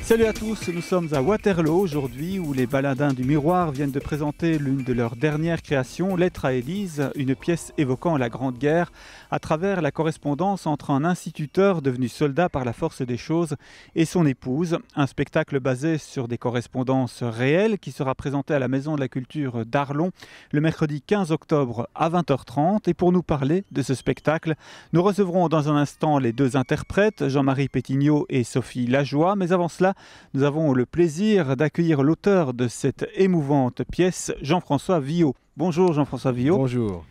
Salut à tous, nous sommes à Waterloo aujourd'hui où les baladins du Miroir viennent de présenter l'une de leurs dernières créations, Lettre à Élise, une pièce évoquant la Grande Guerre à travers la correspondance entre un instituteur devenu soldat par la force des choses et son épouse. Un spectacle basé sur des correspondances réelles qui sera présenté à la Maison de la Culture d'Arlon le mercredi 15 octobre à 20h30. Et pour nous parler de ce spectacle, nous recevrons dans un instant les deux interprètes, Jean-Marie Pétignot et Sophie Lajoie. Mais avant cela, nous avons le plaisir d'accueillir l'auteur de cette émouvante pièce, Jean-François Villot. Bonjour Jean-François Villot. Bonjour.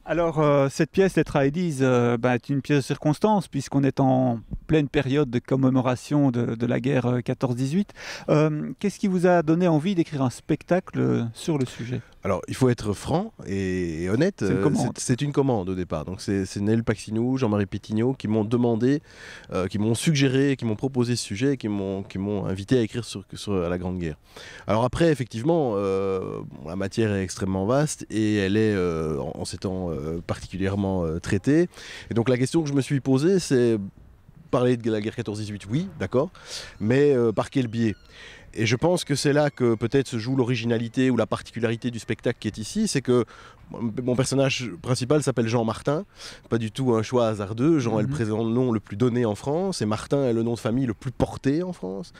Alors cette pièce, Lettre à Élise, est une pièce de circonstance puisqu'on est en pleine période de commémoration de la guerre 14-18. Qu'est-ce qui vous a donné envie d'écrire un spectacle sur le sujet ? Alors, il faut être franc et honnête. C'est une commande au départ. Donc, c'est Nel Paxinou, Jean-Marie Pétignot qui m'ont demandé, qui m'ont suggéré, qui m'ont proposé ce sujet et qui m'ont invité à écrire sur la Grande Guerre. Alors après, effectivement, la matière est extrêmement vaste et elle est, en ces temps, particulièrement traitée. Et donc, la question que je me suis posée, c'est parler de la guerre 14-18, oui, d'accord, mais par quel biais ? Et je pense que c'est là que peut-être se joue l'originalité ou la particularité du spectacle qui est ici, c'est que mon personnage principal s'appelle Jean Martin, pas du tout un choix hasardeux. Jean est le prénom le plus donné en France et Martin est le nom de famille le plus porté en France.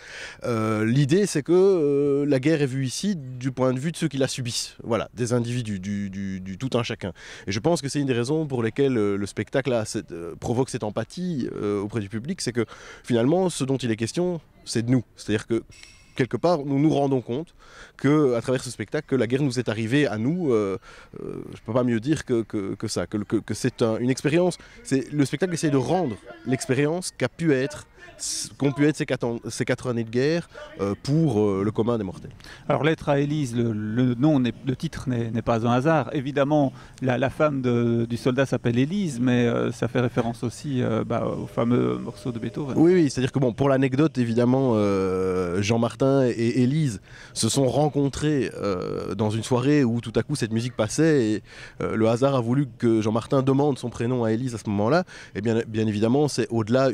L'idée c'est que la guerre est vue ici du point de vue de ceux qui la subissent, voilà, des individus, du tout un chacun. Et je pense que c'est une des raisons pour lesquelles le spectacle provoque cette empathie auprès du public, c'est que finalement ce dont il est question, c'est de nous. C'est-à-dire que quelque part, nous nous rendons compte qu'à travers ce spectacle, que la guerre nous est arrivée à nous. Je ne peux pas mieux dire que ça, que c'est une expérience. Le spectacle essaie de rendre l'expérience qu'ont pu être ces 4 années de guerre pour le commun des mortels. Alors, Lettre à Élise, le titre n'est pas un hasard. Évidemment, la femme du soldat s'appelle Élise, mais ça fait référence aussi au fameux morceau de Beethoven. Oui, c'est-à-dire que pour l'anecdote, évidemment, Jean Martin et Élise se sont rencontrés dans une soirée où tout à coup cette musique passait et le hasard a voulu que Jean Martin demande son prénom à Élise à ce moment-là. Et bien évidemment, c'est au-delà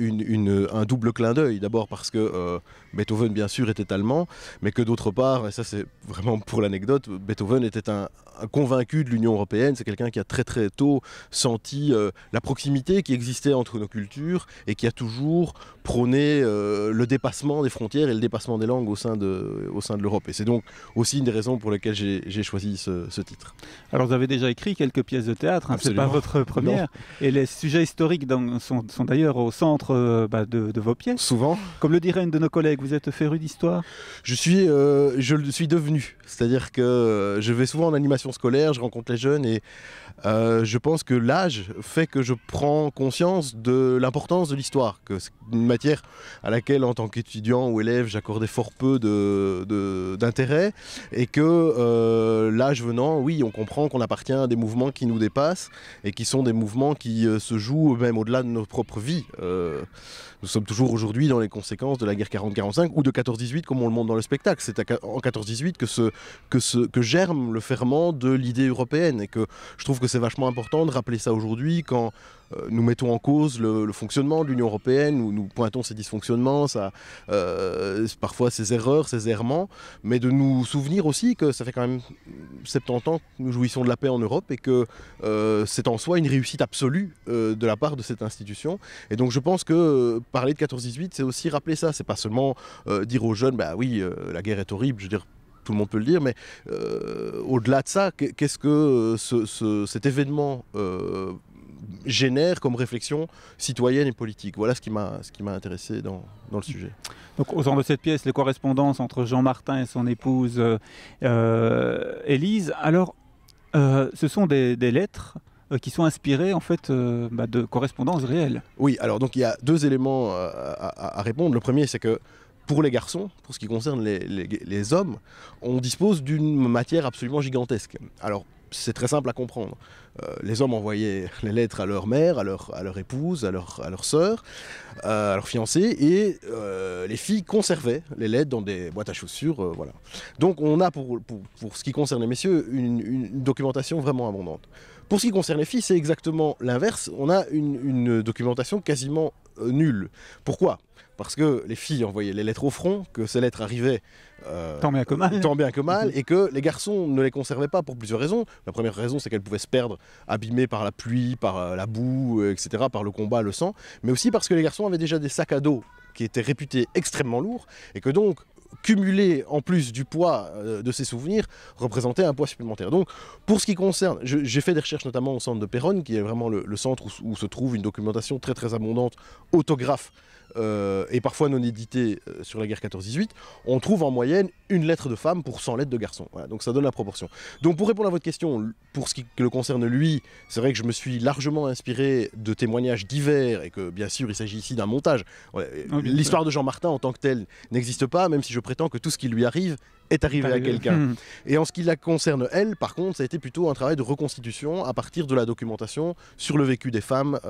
un double clin d'œil. D'abord parce que Beethoven, bien sûr, était allemand, mais que d'autre part, et ça c'est vraiment pour l'anecdote, Beethoven était un convaincu de l'Union européenne. C'est quelqu'un qui a très très tôt senti la proximité qui existait entre nos cultures et qui a toujours prôné le dépassement des frontières et le dépassement des langues au sein de l'Europe. Et c'est donc aussi une des raisons pour lesquelles j'ai choisi ce titre. Alors vous avez déjà écrit quelques pièces de théâtre, hein, c'est pas votre première. Non. Et les sujets historiques sont d'ailleurs au centre de vos pièces. Souvent. Comme le dirait une de nos collègues, vous êtes féru d'histoire ? Je le suis devenu. C'est-à-dire que je vais souvent en animation scolaire, je rencontre les jeunes et je pense que l'âge fait que je prends conscience de l'importance de l'histoire, que c'est une matière à laquelle en tant qu'étudiant ou élève j'accordais fort peu d'intérêt et que l'âge venant, oui, on comprend qu'on appartient à des mouvements qui nous dépassent et qui sont des mouvements qui se jouent même au-delà de notre propre vie. Nous sommes toujours aujourd'hui dans les conséquences de la guerre 40-45 ou de 14-18 comme on le montre dans le spectacle. C'est en 14-18 que germe le ferment de l'idée européenne et que je trouve que c'est vachement important de rappeler ça aujourd'hui quand nous mettons en cause le fonctionnement de l'Union européenne, où nous pointons ses dysfonctionnements, parfois ses erreurs, ses errements, mais de nous souvenir aussi que ça fait quand même 70 ans que nous jouissons de la paix en Europe et que c'est en soi une réussite absolue de la part de cette institution. Et donc je pense que parler de 14-18, c'est aussi rappeler ça, c'est pas seulement dire aux jeunes, bah oui, la guerre est horrible, je veux dire, tout le monde peut le dire, mais au-delà de ça, qu'est-ce que cet événement génère comme réflexion citoyenne et politique. Voilà ce qui m'a intéressé dans le sujet. Donc au centre de cette pièce, les correspondances entre Jean Martin et son épouse Élise. Alors, ce sont des lettres qui sont inspirées en fait de correspondances réelles. Oui, alors donc il y a 2 éléments à répondre. Le premier, c'est que pour les garçons, pour ce qui concerne les hommes, on dispose d'une matière absolument gigantesque. Alors, c'est très simple à comprendre. Les hommes envoyaient les lettres à leur mère, à leur épouse, à leur sœur, à leur fiancée, et les filles conservaient les lettres dans des boîtes à chaussures. Voilà. Donc on a pour ce qui concerne les messieurs une documentation vraiment abondante. Pour ce qui concerne les filles, c'est exactement l'inverse. On a une documentation quasiment nulle. Pourquoi ? Parce que les filles envoyaient les lettres au front, que ces lettres arrivaient tant bien que mal, et que les garçons ne les conservaient pas pour plusieurs raisons. La première raison, c'est qu'elles pouvaient se perdre, abîmées par la pluie, par la boue, etc., par le combat, le sang, mais aussi parce que les garçons avaient déjà des sacs à dos qui étaient réputés extrêmement lourds, et que donc, cumuler en plus du poids de ces souvenirs représentait un poids supplémentaire. Donc, pour ce qui concerne, j'ai fait des recherches notamment au centre de Péronne, qui est vraiment le centre où se trouve une documentation très très abondante, autographe, et parfois non édité sur la guerre 14-18, on trouve en moyenne une lettre de femme pour 100 lettres de garçon. Voilà, donc ça donne la proportion. Donc pour répondre à votre question, pour ce qui le concerne lui, c'est vrai que je me suis largement inspiré de témoignages divers et que bien sûr il s'agit ici d'un montage. L'histoire de Jean Martin en tant que telle n'existe pas, même si je prétends que tout ce qui lui arrive est arrivé à quelqu'un. Et en ce qui la concerne elle, par contre, ça a été plutôt un travail de reconstitution à partir de la documentation sur le vécu des femmes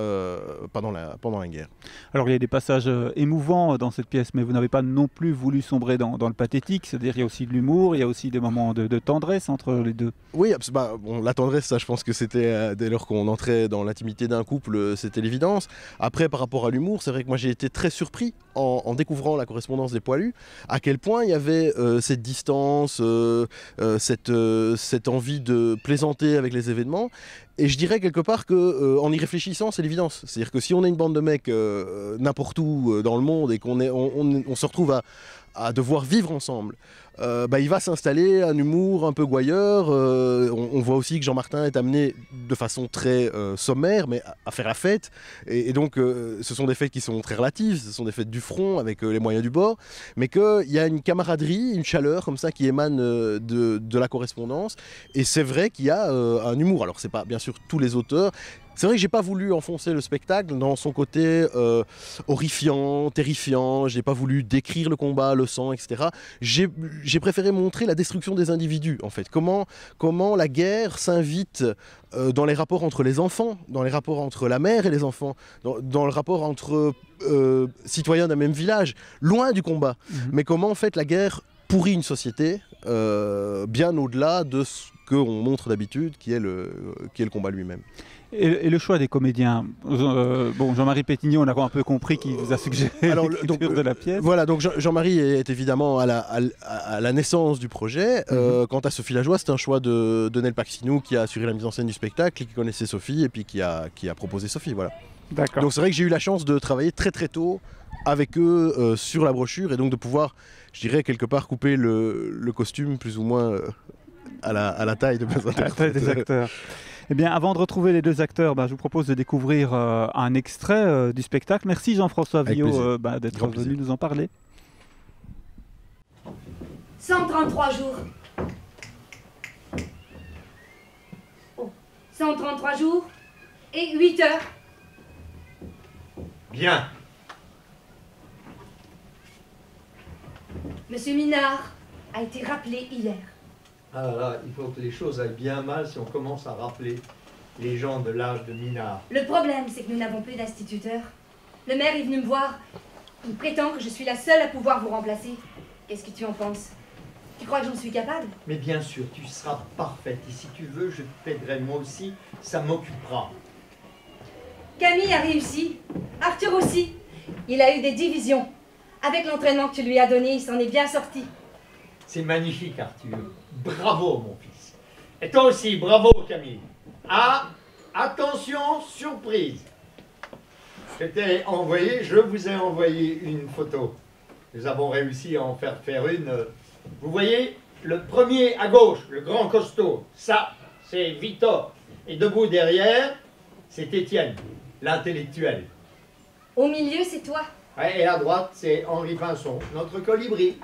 pendant la guerre. Alors il y a des passages émouvants dans cette pièce, mais vous n'avez pas non plus voulu sombrer dans le pathétique, c'est-à-dire il y a aussi de l'humour, il y a aussi des moments de tendresse entre les deux. Oui, bon, la tendresse, ça je pense que c'était dès lors qu'on entrait dans l'intimité d'un couple, c'était l'évidence. Après, par rapport à l'humour, c'est vrai que moi j'ai été très surpris en découvrant la correspondance des poilus, à quel point il y avait cette distance, cette envie de plaisanter avec les événements. Et je dirais quelque part qu'en y réfléchissant, c'est l'évidence. C'est-à-dire que si on est une bande de mecs n'importe où dans le monde et on se retrouve à devoir vivre ensemble, il va s'installer un humour un peu gouailleur. On voit aussi que Jean Martin est amené de façon très sommaire, mais à faire la fête. Et donc, ce sont des fêtes qui sont très relatives, ce sont des fêtes du front avec les moyens du bord, mais qu'il y a une camaraderie, une chaleur comme ça qui émane de la correspondance. Et c'est vrai qu'il y a un humour. Alors, c'est pas bien sûr tous les auteurs. C'est vrai que j'ai pas voulu enfoncer le spectacle dans son côté horrifiant, terrifiant. J'ai pas voulu décrire le combat, le sang, etc. J'ai préféré montrer la destruction des individus, en fait. Comment la guerre s'invite dans les rapports entre les enfants, dans les rapports entre la mère et les enfants, dans le rapport entre citoyens d'un même village, loin du combat. Mais comment, en fait, la guerre pourrit une société bien au-delà de ce qu'on montre d'habitude, qui est le combat lui-même. Et le choix des comédiens, bon, Jean-Marie Pétignon, on a un peu compris qu'il vous a suggéré l'écriture de la pièce. Voilà, donc Jean-Marie est évidemment à la naissance du projet. Quant à Sophie Lajoie, c'est un choix de Nel Paxinou qui a assuré la mise en scène du spectacle, qui connaissait Sophie et puis qui a proposé Sophie. Voilà. D'accord. Donc c'est vrai que j'ai eu la chance de travailler très très tôt avec eux sur la brochure et donc de pouvoir, je dirais, quelque part couper le costume plus ou moins à la taille de mes interprètes. Des acteurs. Eh bien, avant de retrouver les deux acteurs, je vous propose de découvrir un extrait du spectacle. Merci Jean-François Villot d'être venu nous en parler. 133 jours. 133 jours et 8 heures. Bien. Monsieur Minard a été rappelé hier. Ah là, il faut que les choses aillent bien mal si on commence à rappeler les gens de l'âge de Minard. Le problème, c'est que nous n'avons plus d'instituteur. Le maire est venu me voir. Il prétend que je suis la seule à pouvoir vous remplacer. Qu'est-ce que tu en penses? Tu crois que j'en suis capable? Mais bien sûr, tu seras parfaite. Et si tu veux, je t'aiderai moi aussi. Ça m'occupera. Camille a réussi. Arthur aussi. Il a eu des divisions. Avec l'entraînement que tu lui as donné, il s'en est bien sorti. C'est magnifique, Arthur. Bravo, mon fils. Et toi aussi, bravo, Camille. Ah, attention, surprise. Je vous ai envoyé une photo. Nous avons réussi à en faire une. Vous voyez, le premier à gauche, le grand costaud, ça, c'est Victor. Et debout derrière, c'est Étienne, l'intellectuel. Au milieu, c'est toi. Ouais, et à droite, c'est Henri Pinson, notre colibri.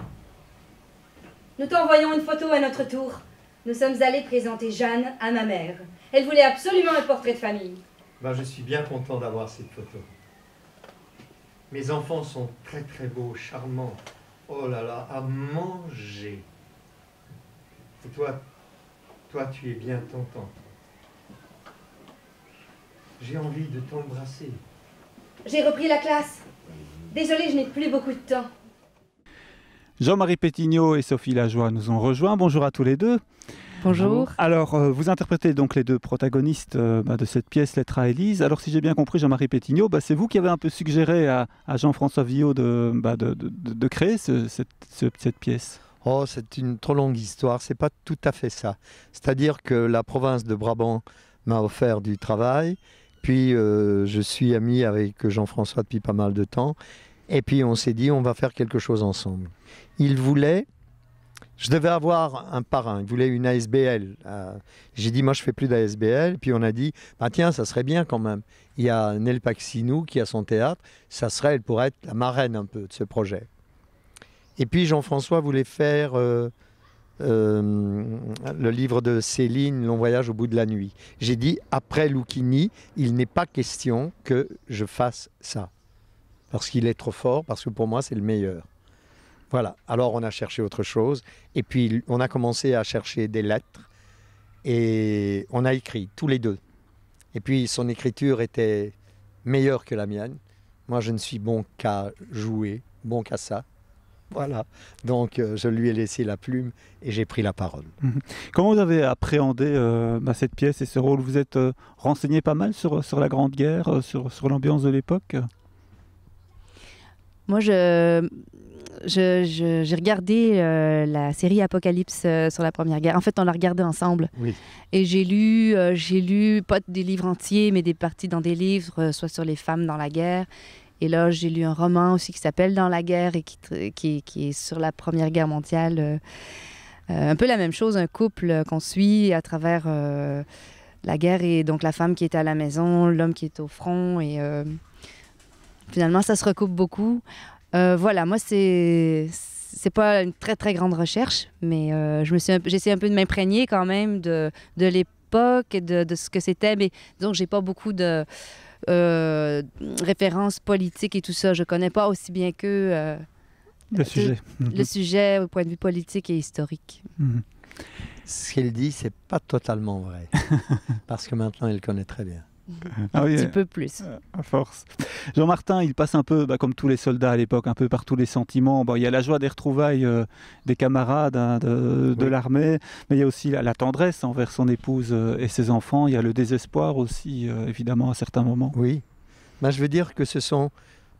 Nous t'envoyons une photo à notre tour. Nous sommes allés présenter Jeanne à ma mère. Elle voulait absolument un portrait de famille. Je suis bien content d'avoir cette photo. Mes enfants sont très très beaux, charmants. Oh là là, à manger. Et toi, Toi, tu es bien tonton. J'ai envie de t'embrasser. J'ai repris la classe. Désolée, je n'ai plus beaucoup de temps. Jean-Marie Pétignot et Sophie Lajoie nous ont rejoints. Bonjour à tous les deux. Bonjour. Alors, vous interprétez donc les deux protagonistes de cette pièce, Lettre à Élise. Alors, si j'ai bien compris, Jean-Marie Pétignot, c'est vous qui avez un peu suggéré à Jean-François Villot de créer cette pièce. Oh, c'est une trop longue histoire, c'est pas tout à fait ça. C'est-à-dire que la province de Brabant m'a offert du travail, puis je suis ami avec Jean-François depuis pas mal de temps, et puis on s'est dit on va faire quelque chose ensemble. Il voulait, je devais avoir un parrain, il voulait une ASBL. J'ai dit moi je fais plus d'ASBL, puis on a dit bah tiens ça serait bien quand même. Il y a Nel Paxinou qui a son théâtre, elle pourrait être la marraine un peu de ce projet. Et puis Jean-François voulait faire le livre de Céline, Long voyage au bout de la nuit. J'ai dit, après Lucchini, il n'est pas question que je fasse ça. Parce qu'il est trop fort, parce que pour moi, c'est le meilleur. Voilà. Alors, on a cherché autre chose. Et puis, on a commencé à chercher des lettres. Et on a écrit, tous les deux. Et puis, son écriture était meilleure que la mienne. Moi, je ne suis bon qu'à jouer, bon qu'à ça. Voilà, donc je lui ai laissé la plume et j'ai pris la parole. Comment vous avez appréhendé cette pièce et ce rôle? Vous êtes renseigné pas mal sur la Grande Guerre, sur l'ambiance de l'époque? Moi, j'ai regardé la série Apocalypse sur la Première Guerre. En fait, on l'a regardé ensemble. Oui. Et j'ai lu pas des livres entiers, mais des parties dans des livres, soit sur les femmes dans la guerre. Et là, j'ai lu un roman aussi qui s'appelle Dans la guerre et qui est sur la Première Guerre mondiale. Un peu la même chose, un couple qu'on suit à travers la guerre et donc la femme qui est à la maison, l'homme qui est au front. Et finalement, ça se recoupe beaucoup. Voilà, moi, c'est pas une très, très grande recherche, mais j'essaie un peu de m'imprégner quand même de l'époque et de ce que c'était. Mais donc, j'ai pas beaucoup de références politiques et tout ça. Je connais pas aussi bien que le sujet. Le sujet au point de vue politique et historique. Ce qu'elle dit, c'est pas totalement vrai. Parce que maintenant, elle connaît très bien. Ah oui, un petit peu plus. À force. Jean-Martin, il passe un peu, comme tous les soldats à l'époque, un peu par tous les sentiments. Il y a la joie des retrouvailles des camarades de l'armée, mais il y a aussi la tendresse envers son épouse et ses enfants. Il y a le désespoir aussi, évidemment, à certains moments. Oui. Je veux dire que ce sont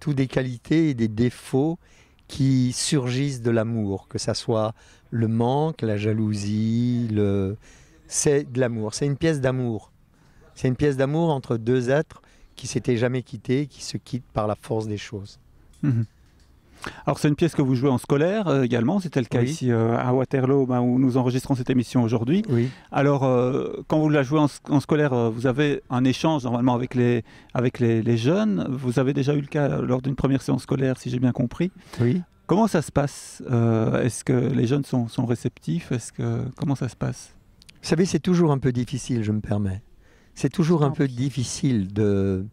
toutes des qualités et des défauts qui surgissent de l'amour, que ça soit le manque, la jalousie, c'est de l'amour. C'est une pièce d'amour. C'est une pièce d'amour entre deux êtres qui ne s'étaient jamais quittés, qui se quittent par la force des choses. Alors c'est une pièce que vous jouez en scolaire également, c'était le cas ici à Waterloo où nous enregistrons cette émission aujourd'hui. Oui. Alors quand vous la jouez en scolaire, vous avez un échange normalement avec les jeunes. Vous avez déjà eu le cas lors d'une première séance scolaire, si j'ai bien compris. Oui. Comment ça se passe? Est-ce que les jeunes sont réceptifs? Comment ça se passe? Vous savez, c'est toujours un peu difficile, je me permets. C'est toujours un peu difficile de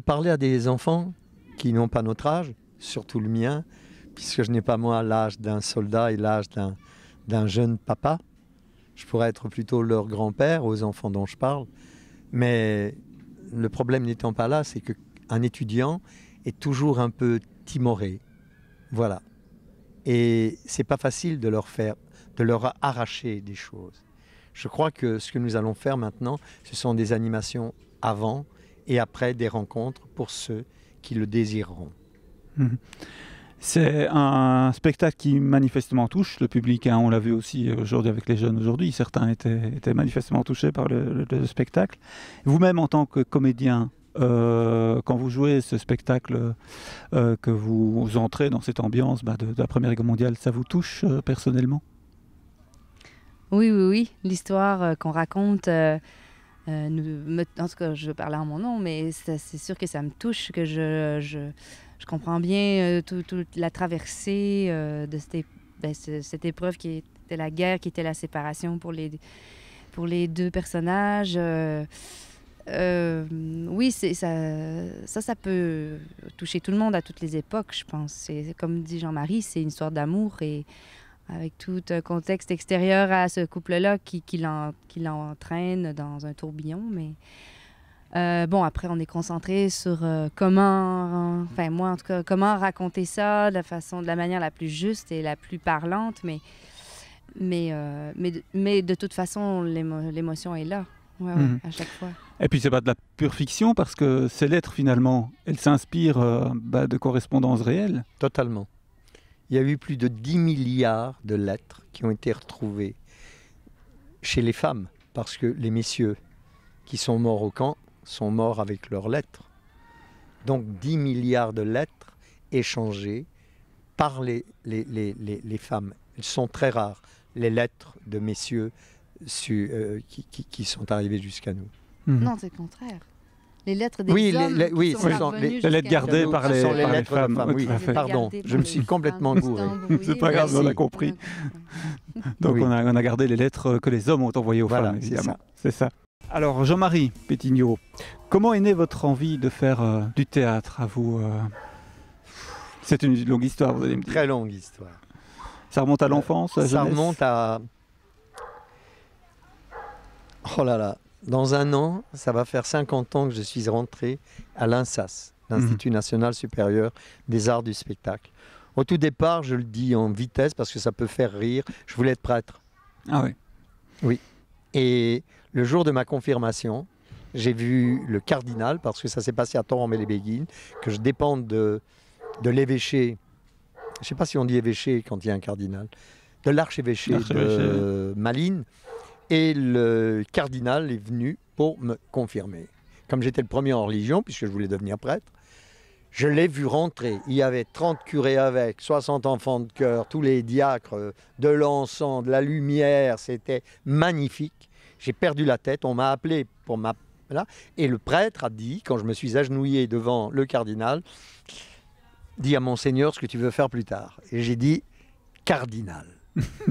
parler à des enfants qui n'ont pas notre âge, surtout le mien, puisque je n'ai pas moi l'âge d'un soldat et l'âge d'un jeune papa. Je pourrais être plutôt leur grand-père aux enfants dont je parle. Mais le problème n'étant pas là, c'est qu'un étudiant est toujours un peu timoré. Voilà. Et c'est pas facile de leur arracher des choses. Je crois que ce que nous allons faire maintenant, ce sont des animations avant et après des rencontres pour ceux qui le désireront. C'est un spectacle qui manifestement touche le public. On l'a vu aussi aujourd'hui avec les jeunes aujourd'hui. Certains étaient manifestement touchés par le spectacle. Vous-même, en tant que comédien, quand vous jouez ce spectacle, que vous entrez dans cette ambiance de la Première Guerre mondiale, ça vous touche personnellement? Oui. L'histoire qu'on raconte, en tout cas, je parlais en mon nom, mais c'est sûr que ça me touche, que je comprends bien toute la traversée de cette épreuve qui était la guerre, qui était la séparation pour les deux personnages. Oui, ça peut toucher tout le monde à toutes les époques, je pense. Comme dit Jean-Marie, c'est une histoire d'amour et avec tout un contexte extérieur à ce couple-là qui l'entraîne dans un tourbillon. Mais bon, après, on est concentré sur comment, enfin moi en tout cas, comment raconter ça de la manière la plus juste et la plus parlante, mais de toute façon, l'émotion est là, à chaque fois. Et puis c'est pas de la pure fiction parce que ces lettres finalement, elles s'inspirent de correspondances réelles. Totalement. Il y a eu plus de 10 milliards de lettres qui ont été retrouvées chez les femmes, parce que les messieurs qui sont morts au camp sont morts avec leurs lettres. Donc 10 milliards de lettres échangées par les femmes. Elles sont très rares, les lettres de messieurs qui sont arrivées jusqu'à nous. Non, c'est le contraire. Les lettres des hommes les lettres gardées par les femmes. femmes. Oui, pardon, je me suis complètement gouré. C'est pas grave, on a compris. Donc on a gardé les lettres que les hommes ont envoyées aux femmes, évidemment. C'est ça. Alors Jean-Marie Pétignot, comment est née votre envie de faire du théâtre à vous C'est une longue histoire, vous allez me dire. Très longue histoire. Ça remonte à l'enfance, à la Ça jeunesse? remonte à... Oh là là. Dans un an, ça va faire 50 ans que je suis rentré à l'INSAS, l'Institut National Supérieur des Arts du Spectacle. Au tout départ, je le dis en vitesse parce que ça peut faire rire, je voulais être prêtre. Ah oui. Oui. Et le jour de ma confirmation, j'ai vu le cardinal, parce que ça s'est passé à Torrent-Mélébéguine, que je dépende de l'évêché, je ne sais pas si on dit évêché quand il y a un cardinal, de l'archevêché de Malines. Et le cardinal est venu pour me confirmer. Comme j'étais le premier en religion, puisque je voulais devenir prêtre, je l'ai vu rentrer. Il y avait 30 curés avec, 60 enfants de chœur, tous les diacres, de l'encens, de la lumière. C'était magnifique. J'ai perdu la tête. On m'a appelé pour Là. Et le prêtre a dit, quand je me suis agenouillé devant le cardinal, dis à Monseigneur ce que tu veux faire plus tard. Et j'ai dit cardinal.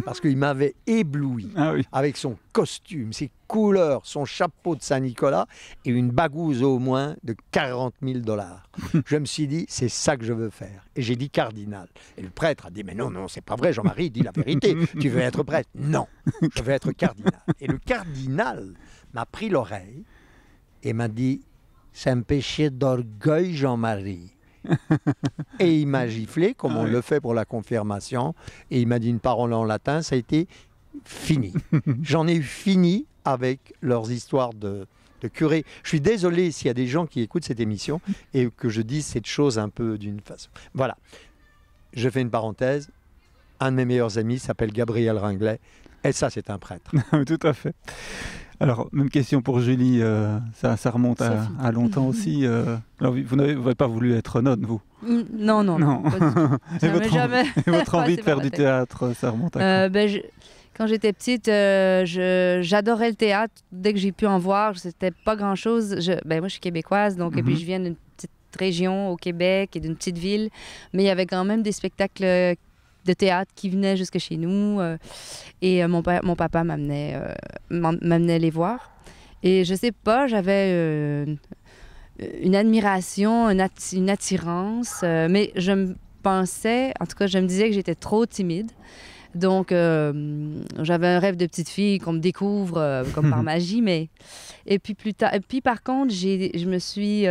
Parce qu'il m'avait ébloui avec son costume, ses couleurs, son chapeau de Saint-Nicolas et une bagouze au moins de 40 000 $. Je me suis dit, c'est ça que je veux faire. Et j'ai dit cardinal. Et le prêtre a dit, mais non, non, c'est pas vrai, Jean-Marie, dis la vérité. Tu veux être prêtre? Non, je veux être cardinal. Et le cardinal m'a pris l'oreille et m'a dit, c'est un péché d'orgueil, Jean-Marie. Et il m'a giflé, comme on le fait pour la confirmation, et il m'a dit une parole en latin, ça a été fini. J'en ai eu fini avec leurs histoires de curés. Je suis désolé s'il y a des gens qui écoutent cette émission et que je dise cette chose un peu d'une façon. Voilà. Je fais une parenthèse. Un de mes meilleurs amis s'appelle Gabriel Ringlet, et ça, c'est un prêtre. Tout à fait. Alors, même question pour Julie, ça remonte à longtemps aussi. Alors, vous n'avez pas voulu être nonne, vous? Non. Pas du tout. Jamais. Et votre envie de faire du théâtre, ça remonte à quoi? Quand j'étais petite, j'adorais le théâtre. Dès que j'ai pu en voir, c'était pas grand-chose. Moi, je suis québécoise, donc et puis je viens d'une petite région au Québec et d'une petite ville. Mais il y avait quand même des spectacles de théâtre qui venaient jusque chez nous. Et mon papa m'amenait les voir. Et je sais pas, j'avais une admiration, une attirance. Mais je me pensais, en tout cas, je me disais que j'étais trop timide. Donc, j'avais un rêve de petite fille qu'on me découvre comme par magie. Et puis plus tard, par contre, je me suis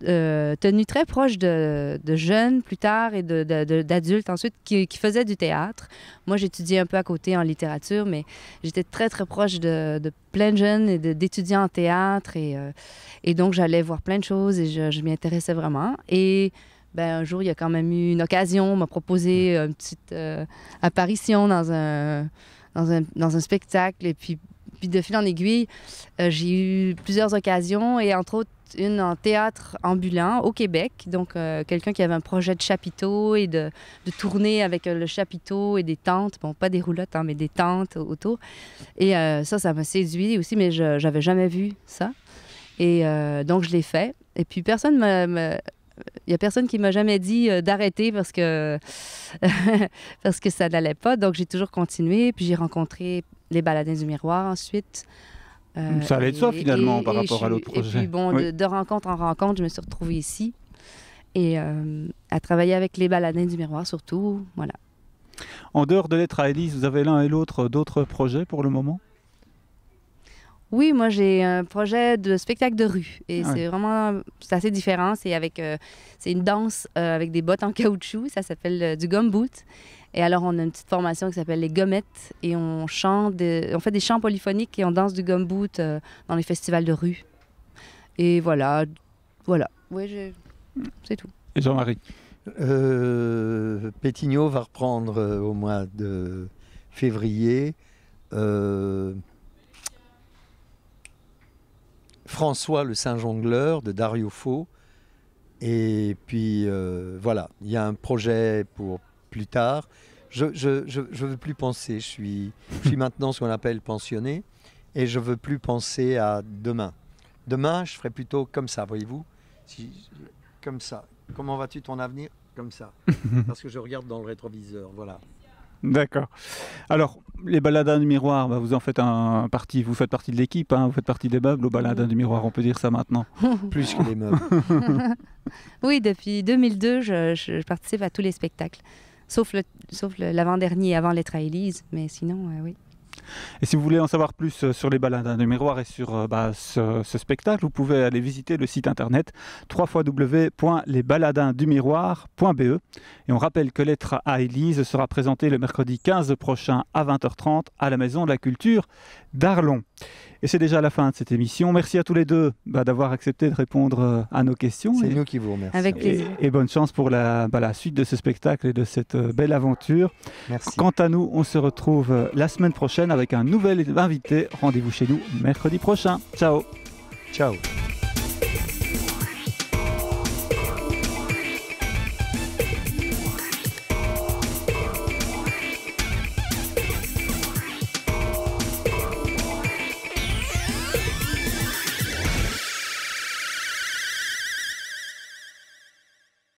tenue très proche de jeunes plus tard et d'adultes ensuite qui faisaient du théâtre. Moi, j'étudiais un peu à côté en littérature, mais j'étais très, très proche de plein de jeunes et d'étudiants en théâtre. Et donc, j'allais voir plein de choses et je m'y intéressais vraiment. Et un jour, il y a quand même eu une occasion. On m'a proposé une petite apparition dans un spectacle. Et puis de fil en aiguille, j'ai eu plusieurs occasions et entre autres, une en théâtre ambulant au Québec. Donc, quelqu'un qui avait un projet de chapiteau et de tourner avec le chapiteau et des tentes. Bon, pas des roulottes, mais des tentes autour. Et ça m'a séduit aussi, mais je n'avais jamais vu ça. Et donc, je l'ai fait. Et puis, il n'y a personne qui m'a jamais dit d'arrêter parce que ça n'allait pas. Donc, j'ai toujours continué. Puis, j'ai rencontré les Baladins du Miroir ensuite. Ça allait de soi, finalement, par rapport à l'autre projet. Et puis, de rencontre en rencontre, je me suis retrouvée ici. Et à travailler avec les Baladins du Miroir, surtout. Voilà. En dehors de Lettres à Élise, vous avez l'un et l'autre d'autres projets pour le moment? Oui, moi j'ai un projet de spectacle de rue et Ah oui. c'est assez différent. C'est une danse avec des bottes en caoutchouc, ça s'appelle du gumboot. Et alors on a une petite formation qui s'appelle les gommettes et on fait des chants polyphoniques et on danse du gumboot dans les festivals de rue. Et voilà. Oui, c'est tout. Et Jean-Marie? Pétignot va reprendre au mois de février. François le Saint-Jongleur de Dario Fo. Et puis voilà, il y a un projet pour plus tard. Je veux plus penser, je suis maintenant ce qu'on appelle pensionné et je veux plus penser à demain. Demain, je ferai plutôt comme ça, voyez-vous, comme ça. Comment vas-tu ton avenir? Comme ça. Parce que je regarde dans le rétroviseur, voilà. D'accord. Alors, les Baladins du Miroir, bah, vous faites partie de l'équipe, hein, vous faites partie des meubles aux Baladins du Miroir, on peut dire ça maintenant. Plus que les meubles. Oui, depuis 2002, je participe à tous les spectacles, sauf l'avant-dernier, avant Lettres à Élise, mais sinon, oui. Et si vous voulez en savoir plus sur les Baladins du Miroir et sur ce spectacle, vous pouvez aller visiter le site internet www.lesbaladindumiroir.be. Et on rappelle que Lettres à Élise sera présenté le mercredi 15 prochain à 20h30 à la Maison de la Culture d'Arlon. Et c'est déjà la fin de cette émission. Merci à tous les deux d'avoir accepté de répondre à nos questions. C'est nous qui vous remercions. Avec plaisir. Et bonne chance pour la suite de ce spectacle et de cette belle aventure. Merci. Quant à nous, on se retrouve la semaine prochaine avec un nouvel invité. Rendez-vous chez nous mercredi prochain. Ciao. Ciao.